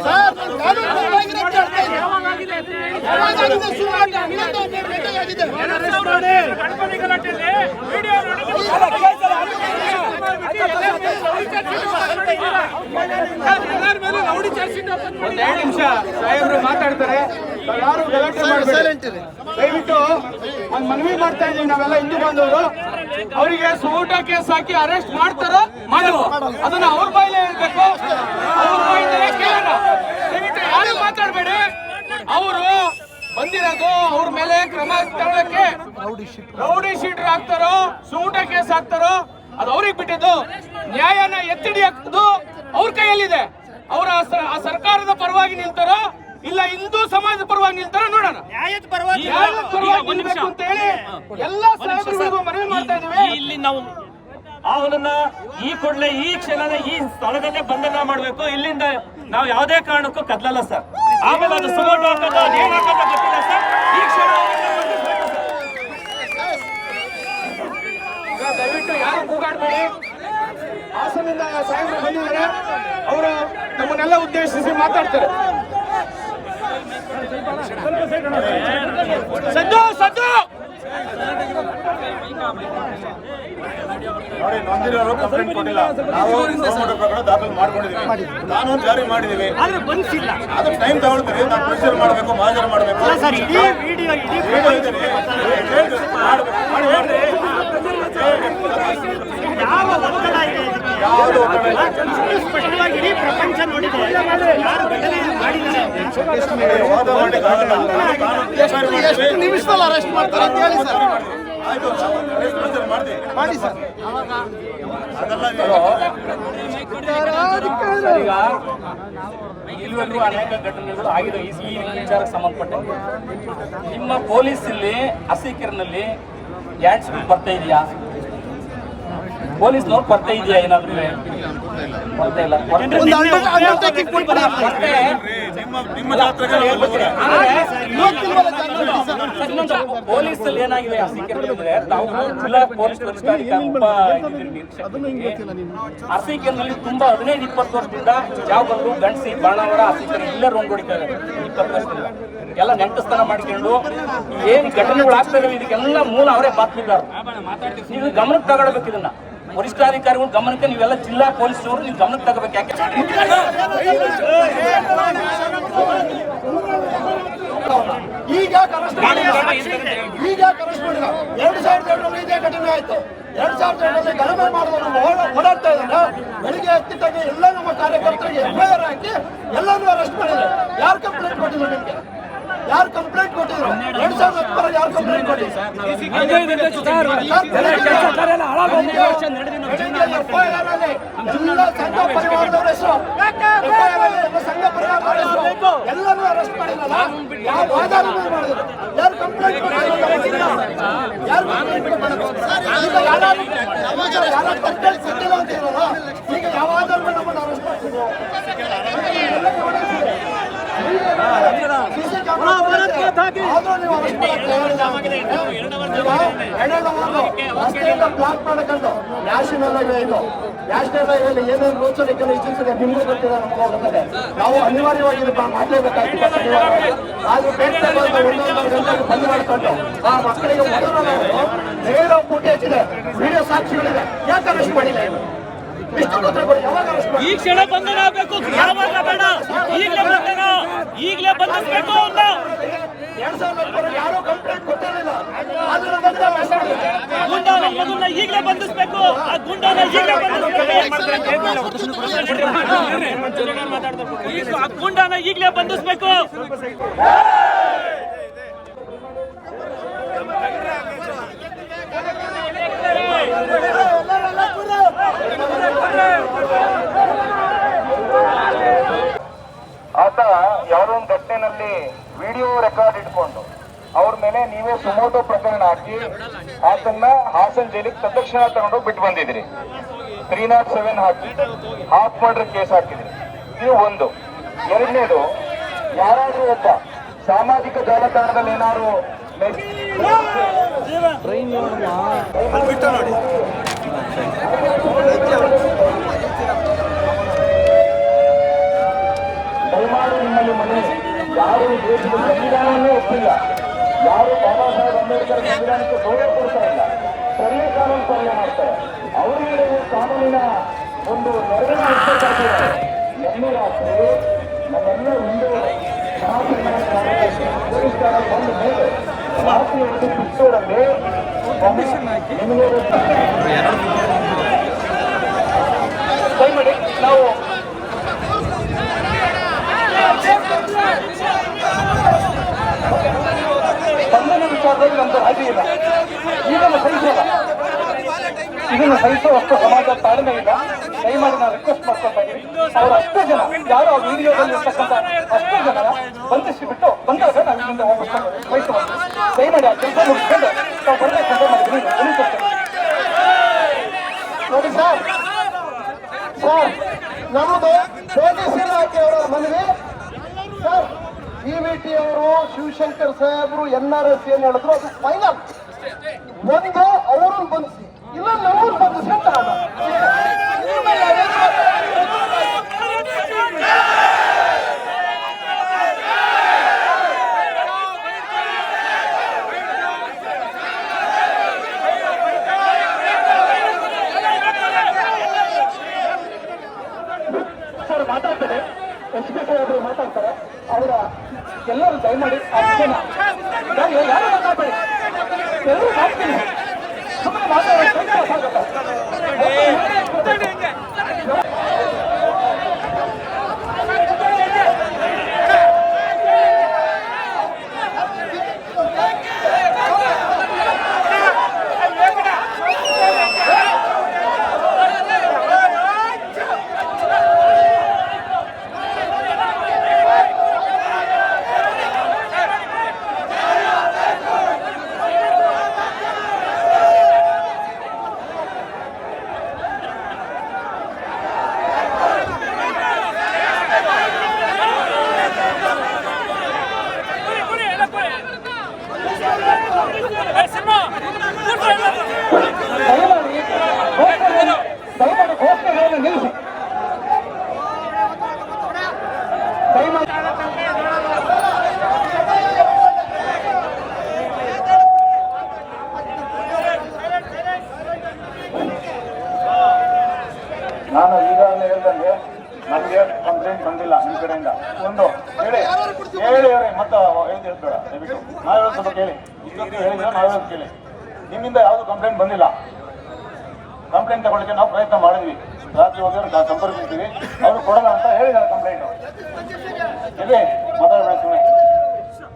ಸರ್. ಕಾನೂನು ಪರವಾಗಿರೋ ಅಂತ ಹೇಳ್ತಾ ಇದ್ದೀನಿ. ಯಾವಾಗಾಗಿದೆ ಸುಮೋಟೋ? 11 ಗಂಟೆಗಾಗಿದೆ. ಒಂದ್ 2 ನಿಮಿಷ ಸಾಹೇಬ್ರು ಮಾತಾಡ್ತಾರೆ, ಯಾರು ಗಲಾಟೆ ಮಾಡಬೇಡಿ. ದಯವಿಟ್ಟು ಒಂದ್ ಮನವಿ ಮಾಡ್ತಾ ಇದೀವಿ ನಾವೆಲ್ಲ ಹಿಂದೂ ಬಾಂಧವರು, ಅವರಿಗೆ ಸುಮೋಟೋ ಕೇಸ್ ಹಾಕಿ ಅರೆಸ್ಟ್ ಮಾಡ್ತಾರೋ ಮಾಡಲ್ವೋ ಅದನ್ನ ಅವ್ರ ಬಾಯಿಲೇ ಇರ್ಬೇಕು, ಅವ್ರ ಬಾಯಿಂದಲೇ ಕೇಳೋಣ. ದಯವಿಟ್ಟು ಯಾರು ಮಾತಾಡಬೇಡಿ. ಅವರು ಬಂದಿರೋದು ಅವ್ರ ಮೇಲೆ ಕ್ರಮ ತಗೊಳ್ಳಕ್ಕೆ ರೌಡಿ ಶೀಟರ್ ಹಾಕ್ತಾರೋ ಸುಮೋಟೋ ಕೇಸ್ ಹಾಕ್ತಾರೋ ಅದು ಅವ್ರಿಗೆ ಬಿಟ್ಟಿದ್ದು. ನ್ಯಾಯನ ಎತ್ತಿಡಿ ಹಾಕೋದು ಅವ್ರ ಕೈಯಲ್ಲಿದೆ. ಅವರ ಆ ಸರ್ಕಾರದ ಪರವಾಗಿ ನಿಲ್ತಾರೋ ಇಲ್ಲ ಹಿಂದೂ ಸಮಾಜದ ಪರವಾಗಿ ನಿಲ್ತಾರೋ ನೋಡೋಣ. ನ್ಯಾಯದ ಪರವಾಗಿ ನಿಲ್ಬೇಕು ಅಂತ ಹೇಳಿ ಎಲ್ಲ ಸಾಹೇಬರಿಗೂ ಮನವಿ ಮಾಡ್ತಾ ಇದೀವಿ. ಇಲ್ಲಿ ನಾವು ಅವನನ್ನ ಈ ಕೂಡಲೇ ಈ ಕ್ಷಣದ ಈ ಸ್ಥಳದಲ್ಲೇ ಬಂಧನ ಮಾಡಬೇಕು. ಇಲ್ಲಿಂದ ನಾವು ಯಾವುದೇ ಕಾರಣಕ್ಕೂ ಕದಲಲ್ಲ ಸರ್. ಆಮೇಲೆ ಅದು ಸುಮೋಟೋ ಹಾಕೋದು ಏನ್ ಹಾಕೋದು ಗೊತ್ತಿಲ್ಲ ಸರ್. ಈ ಕ್ಷಣ ದಯವಿಟ್ಟು ಯಾರು ಕೂಗಾಡ್ಬೇಡಿ. ಹಾಸನದಿಂದ ಸಾಹೇಬರು ಬಂದಿದ್ದಾರೆ, ಅವರು ನಮ್ಮನ್ನೆಲ್ಲ ಉದ್ದೇಶಿಸಿ ಮಾತಾಡ್ತಾರೆ. ಸದ್ದು ನೋಡಿ, ನೊಂದಿರೋರು ಕಂಪ್ಲೇಂಟ್ ಕೊಟ್ಟಿಲ್ಲ, ನಾವು ಸುಮೋಟೋ ಪ್ರಕರಣ ದಾಖಲು ಮಾಡ್ಕೊಂಡಿದ್ದೀವಿ, ಕಾನೂನು ಜಾರಿ ಮಾಡಿದ್ದೀವಿ. ಆದ್ರೆ ಬಂದಿಲ್ಲ, ಅದಕ್ಕೆ ಟೈಮ್ ತಗೊಳ್ತಾರೆ. ನಾವು ಪ್ರೊಸೀಜರ್ ಮಾಡಬೇಕು, ಮಾಜರ್ ಮಾಡಬೇಕು. ಸರ್ ಇಡೀ ವಿಡಿಯೋ ಯಾವ ಒತ್ತಡ ಇದೆ ಇದಕ್ಕೆ? ಸ್ಪಷ್ಟವಾಗಿ ಇಡೀ ಪ್ರಪಂಚ ನೋಡಿದೆ ಯಾರು ಘಟನೆ ಮಾಡಿದ್ದಾರೆ. ವಾದ ಮಾಡಿ ಎಷ್ಟು ನಿಮಿಷದಲ್ಲಿ ಅರೆಸ್ಟ್ ಮಾಡ್ತಾರೆ ಅಂತ ಹೇಳಿ ಸರ್. ಮಾಡಿ ಸರ್. ಈಗ ಇಲ್ಲಿವರೆಗೂ ಅನೇಕ ಘಟನೆಗಳು ಆಗಿದೆ ಈ ವಿಚಾರಕ್ಕೆ ಸಂಬಂಧಪಟ್ಟಂತೆ. ನಿಮ್ಮ ಪೊಲೀಸ್ ಇಲ್ಲಿ ಅಸೀಕರ್ನಲ್ಲಿ ಯಾಡ್ಸ್ಗಳು ಬರ್ತಾ ಇದೆಯಾ? ಪೊಲೀಸ್ನವ್ರು ಬರ್ತಾ ಇದೆಯಾ? ಏನಾದ್ರು ಬರ್ತಾ ಇಲ್ಲ. ಪೊಲೀಸ್ ಅಲ್ಲಿ ಏನಾಗಿದೆ ಅಸೀಕರ್ನಲ್ಲಿದ್ರೆ ತಾವು ಜಿಲ್ಲಾ ಪೊಲೀಸ್ ಅಸೀಕರ್ನಲ್ಲಿ ತುಂಬಾ 15-20 ವರ್ಷದಿಂದ ಜಾವಗಲ್ಲು ಗಂಡಸಿ ಬಾಣಾವರ ಅಸೀಕರ್ ಇಲ್ಲೇ ರೌಂಡ್ ಹೊಡಿತಾರೆ. 20 ವರ್ಷದಿಂದ ಎಲ್ಲ ನೆಂಟಸ್ಥಾನ ಮಾಡ್ಕೊಂಡು ಏನ್ ಘಟನೆಗಳು ಆಗ್ತಾ ಇದಾವೆ ಇದಕ್ಕೆಲ್ಲ ಮೂಲ ಅವರೇ ಬಾತ್ಮೀದಾರರು. ನೀವು ಗಮನಕ್ಕೆ ತಗೊಳ್ಬೇಕು ಇದನ್ನ. ವರಿಷ್ಠಾಧಿಕಾರಿಗಳು ಗಮನಕ್ಕೆ, ನೀವೆಲ್ಲ ಜಿಲ್ಲಾ ಪೊಲೀಸ್ನವರು ನೀವು ಗಮನಕ್ಕೆ ತಗೋಬೇಕು. ಯಾಕೆ ಈಗ ಅರೆಸ್ಟ್ ಮಾಡಿಲ್ಲ. 2002 ಇದೇ ಘಟನೆ ಆಯ್ತು. 2002 ಗಲಭೆ ಮಾಡಿದವರು ಓಡಾಡ್ತಾ ಇದ್ದಾರೆ. ಬೆಳಿಗ್ಗೆ ಎತ್ತಿಟ್ಟಾಗೆ ಎಲ್ಲ ನಮ್ಮ ಕಾರ್ಯಕರ್ತರಿಗೆ FIR ಹಾಕಿ ಎಲ್ಲರೂ ಅರೆಸ್ಟ್ ಮಾಡಿದ್ದಾರೆ. ಯಾರು ಕಂಪ್ಲೇಂಟ್ ಕೊಟ್ಟಿದ್ರು ನಿಮ್ಗೆ? ಯಾರು ಕಂಪ್ಲೇಂಟ್ ಕೊಟ್ಟಿದ್ರು? 2010 ಯಾರು ಕಂಪ್ಲೇಂಟ್ ಕೊಟ್ಟಿದ್ರು? FIR ಅಲ್ಲಿ ಎಲ್ಲ ಸಂಘ ಪರಿವಾರದವರ ಹೆಸರು, FIR ಅಲ್ಲಿ ಎಲ್ಲ ಸಂಘ ಪರಿವಾರದವರ ಹೆಸರು ಎಲ್ಲರೂ ಅರೆಸ್ಟ್ ಮಾಡಿದ್ರಲ್ಲ. ಯಾವ ಆಧಾರ ಮಾಡಿದ್ರು? ಯಾರು ಕಂಪ್ಲೇಂಟ್ ಕೊಟ್ಟಿದ್ರು? ಯಾರು ಕಂಪ್ಲೇಂಟ್ ಕೊಟ್ಟಿದ್ರು? ಈಗ ಯಾರು ಕಂಪ್ಲೇಂಟ್ ಕೊಟ್ಟಿಲ್ಲ ಅಂತಿರಲ್ಲ. ಈಗ ಯಾವ ಆಧಾರ ನಮ್ಮನ್ನು ಅರೆಸ್ಟ್ ಮಾಡ್ತಿದ್ರು? ಬ್ಲಾಕ್ ಮಾಡಕೊಂಡು ನ್ಯಾಷನಲ್ ಹೈವೇ ಇದು. ನ್ಯಾಷನಲ್ ಹೈವೇಲಿ ಏನೇನು ರೂಲ್ಸ್ ಅಂಡ್ ರೆಗ್ಯುಲೇಷನ್ಸ್ ಇದೆ ನಿಮ್ಗೂ ಗೊತ್ತಿದೆ, ನಮ್ಗೆ ಹೋಗುತ್ತದೆ. ನಾವು ಅನಿವಾರ್ಯವಾಗಿ ಇದು ಮಾಡಲೇಬೇಕಾಗ್ತದೆ. ಆದ್ರೂ ಬೇರೆ ಒಂದೊಂದು ಗಂಟೆಗೆ ಬಂದ್ ಮಾಡಿಕೊಂಡು ಆ ಮಕ್ಕಳಿಗೆ ಮೊದಲು ನಾವು ನೇರ ಫುಟೇಜ್ ಇದೆ, ವಿಡಿಯೋ ಸಾಕ್ಷಿಗಳಿದೆ. ಯಾಕೆ ಅರೆಸ್ಟ್ ಮಾಡಿಲ್ಲ? ಈ ಕ್ಷಣ ಬಂಧನ ಆಗಬೇಕು. ಯಾವಾಗ ಬೇಡ, ಈಗಲೇ ಬಂಧನ, ಈಗಲೇ ಬಂಧಿಸಬೇಕು ಅಂತ. 2010 ಯಾರು ಕಂಪ್ಲೇಂಟ್ ಕೊಟ್ಟಿರಲಿಲ್ಲ. ಗುಂಡನ ಮೊದಲನ್ನ ಈಗಲೇ ಬಂಧಿಸಬೇಕು. ಆ ಗುಂಡನ ಈಗಲೇ ಬಂಧಿಸಬೇಕು. ಆ ಗುಂಡನ ಈಗಲೇ ಬಂಧಿಸಬೇಕು. ಆತ ಯಾವುದೋ ಒಂದು ಘಟನೆಯಲ್ಲಿ ವಿಡಿಯೋ ರೆಕಾರ್ಡ್ ಇಟ್ಕೊಂಡು ಅವ್ರ ಮೇಲೆ ನೀವೇ ಸುಮೋಟೋ ಪ್ರಕರಣ ಹಾಕಿ ಆತನ್ನ ಹಾಸನ ಜೈಲಿಗೆ ತತ್ಕ್ಷಣ ತಗೊಂಡೋಗಿ ಬಿಟ್ಟು ಬಂದಿದ್ರಿ. 307 ಹಾಕಿ ಹಾಫ್ ಮರ್ಡರ್ ಕೇಸ್ ಹಾಕಿದ್ರಿ. ಇದು ಒಂದು. ಎರಡನೇದು, ಯಾರಾದ್ರೂ ಒಬ್ಬ ಸಾಮಾಜಿಕ ಜಾಲತಾಣದಲ್ಲಿ ಏನಾದ್ರು ದಯಮಾಡಿ ನಿಮ್ಮಲ್ಲಿ ಮನವಿ, ಯಾರು ದೇಶದ ಸಂವಿಧಾನವನ್ನೇ ಒಪ್ಪಿಲ್ಲ, ಯಾರು ಬಾಬಾ ಸಾಹೇಬ್ ಅಂಬೇಡ್ಕರ್ ಸಂವಿಧಾನಕ್ಕೆ ಗೌರವ ಕೊಡ್ತಾ ಇಲ್ಲ, ಸರಿಯ ಕಾನೂನು ಪಾಲನೆ ಮಾಡ್ತಾರೆ, ಅವರಿಗೆ ಕಾನೂನಿನ ಒಂದು ನೆರವನ್ನು ಇಷ್ಟಪಡ್ತಾರೆ. ನಿನ್ನೆ ರಾತ್ರಿ ನಮ್ಮೆಲ್ಲ ಹಿಂದೂ ಪೊಲೀಸ್ಗಾರ ಬಂದ ಮೇಲೆ ರಾತ್ರಿ ಒಂದು ಕಿತ್ತೂರಲ್ಲಿ ನಿಮಗೆ ದಯಮಾಡಿ ನಾವು ಬಂಧನ ವಿಚಾರದಲ್ಲಿ ನಮ್ದು ಹಾಗೆ ಇಲ್ಲ. ಇದನ್ನು ಸಹಿಸೋಲ್ಲ, ಇದನ್ನು ಸಹಿಸುವಷ್ಟು ಸಮಾಜ ತಾಳ್ಮೆ ಇಲ್ಲ. ದಯಮಾಡಿ ನಾನು ರಿಕ್ವೆಸ್ಟ್ ಮಾಡ್ಕೊಳ್ತಾ ಇದ್ದೀನಿ, ಅವರು ಅಷ್ಟೇ ಜನ ಯಾರು ಆ ವಿಡಿಯೋದಲ್ಲಿ ಇರ್ತಕ್ಕಂಥ ಅಷ್ಟೇ ಜನ ಬಂಧಿಸಿಬಿಟ್ಟು ಬಂದಾಗ ನಾವು ಇಲ್ಲಿಂದ ಹೋಗ್ಬೇಕು ಬಯಸುವ. ದಯಮಾಡಿ ಆ ಕೆಲಸ ಮುಗಿಸ್ಕೊಂಡು ನಾವು ಬರಬೇಕಂತ ಮಾಡಿದ್ದೀನಿ. ನೋಡಿ ಸರ್, ನಮ್ಮದು ತೇಜಸ್ವಿ ಇಲಾಖೆಯವರ ಮನವಿ ಸರ್. PVT ಅವರು, ಶಿವಶಂಕರ್ ಸಾಹೇಬರು, NRS ಏನ್ ಹೇಳಿದ್ರು ಅದು ಫೈನಲ್. ಒಂದು ಅವರನ್ನು ಬಂಧಿಸಿ, ಇಲ್ಲ ನಮ್ಮನ್ನು ಬಂಧಿಸಿ ಅಂತ ಸರ್ ಮಾತಾಡ್ತಾರೆ, SP ಸಾಹೇಬರು ಮಾತಾಡ್ತಾರೆ. ಅವರ ಎಲ್ಲರೂ ದಯಮಾಡಿ ಜನ ಯಾರು ಮಾತಾಡ್ಬೇಡಿ, ಎಲ್ಲರೂ ಮಾತಾಡ್ತೀನಿ, ಸುಮ್ಮನೆ ಮಾತಾಡೋದು ನಾನು ಈಗಾಗಲೇ ಹೇಳ್ದಂಗೆ ನಮಗೆ ಕಂಪ್ಲೇಂಟ್ ಬಂದಿಲ್ಲ ನಿಮ್ಮ ಕಡೆಯಿಂದ. ಒಂದು ಹೇಳಿ ಮತ್ತೆ ಹೇಳ್ಬೇಡ ದಯವಿಟ್ಟು. ನಾವು ಹೇಳೋದು ಸ್ವಲ್ಪ ಕೇಳಿ. ಇಷ್ಟೊತ್ತಿಗೆ ಹೇಳಿದ್ರೆ ನಾವು ಹೇಳೋದು ಕೇಳಿ. ನಿಮ್ಮಿಂದ ಯಾವುದು ಕಂಪ್ಲೇಂಟ್ ಬಂದಿಲ್ಲ. ಕಂಪ್ಲೇಂಟ್ ತಗೊಳ್ಳಿಕ್ಕೆ ನಾವು ಪ್ರಯತ್ನ ಮಾಡಿದ್ವಿ. ರಾತ್ರಿ ಹೋಗಿ ಸಂಪರ್ಕಿಸ್ತೀವಿ, ಅವರು ಕೊಡಲ್ಲ ಅಂತ ಹೇಳಿದ್ದಾರೆ ಕಂಪ್ಲೇಂಟ್. ಹೇಳಿ ಮಾತಾಡಬೇಡ ಸುಮ್ಮನೆ.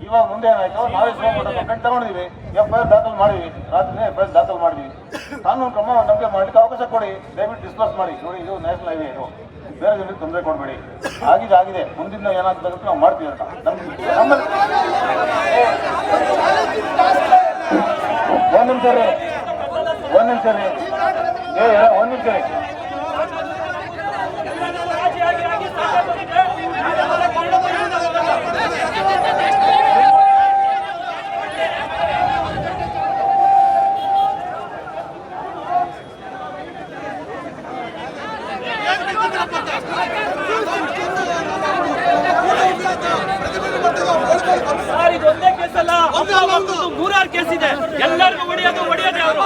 ಇವಾಗ ಮುಂದೆ ಏನಾಯ್ತು, ನಾವೇ ಸೋಮವಾರ ಕಂಪ್ಲೇಂಟ್ ತಗೊಂಡಿದ್ವಿ, FIR ದಾಖಲು ಮಾಡಿದ್ವಿ, ರಾತ್ರಿ FIR ದಾಖಲು ಮಾಡಿದ್ವಿ. ಕಾನೂನು ಕ್ರಮ ನಮಗೆ ಮಾಡಲಿಕ್ಕೆ ಅವಕಾಶ ಕೊಡಿ, ದಯವಿಟ್ಟು ಡಿಸ್ಕಸ್ ಮಾಡಿ. ನೋಡಿ, ಇದು ನ್ಯಾಷನಲ್ ಹೈವೇ, ಇದು ಬೇರೆ ಜನರಿಗೆ ತೊಂದರೆ ಕೊಡಬೇಡಿ. ಆಗಿದೆ, ಮುಂದಿನ ಏನಾಗಬೇಕು ನಾವು ಮಾಡ್ತೀವಿ ಅಂತ ನಮ್ಮಲ್ಲಿ. ಒಂದ್ ನಿಮಿಷ ರೀ, ಒಂದ್ ನಿಮಿಷ ರೀ, ಒಂದ್ ನಿಮಿಷ ರೀ. ಇದೊಂದೇ ಕೇಸ್ ಅಲ್ಲ, ನೂರಾರು ಕೇಸ್ ಇದೆ. ಎಲ್ಲರಿಗೂ ಹೊಡೆಯೋದೇ ಅವರು.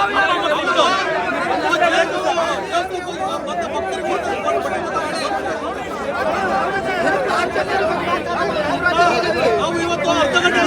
ನಾವು ಇವತ್ತು ಅರ್ಧ ಗಂಟೆ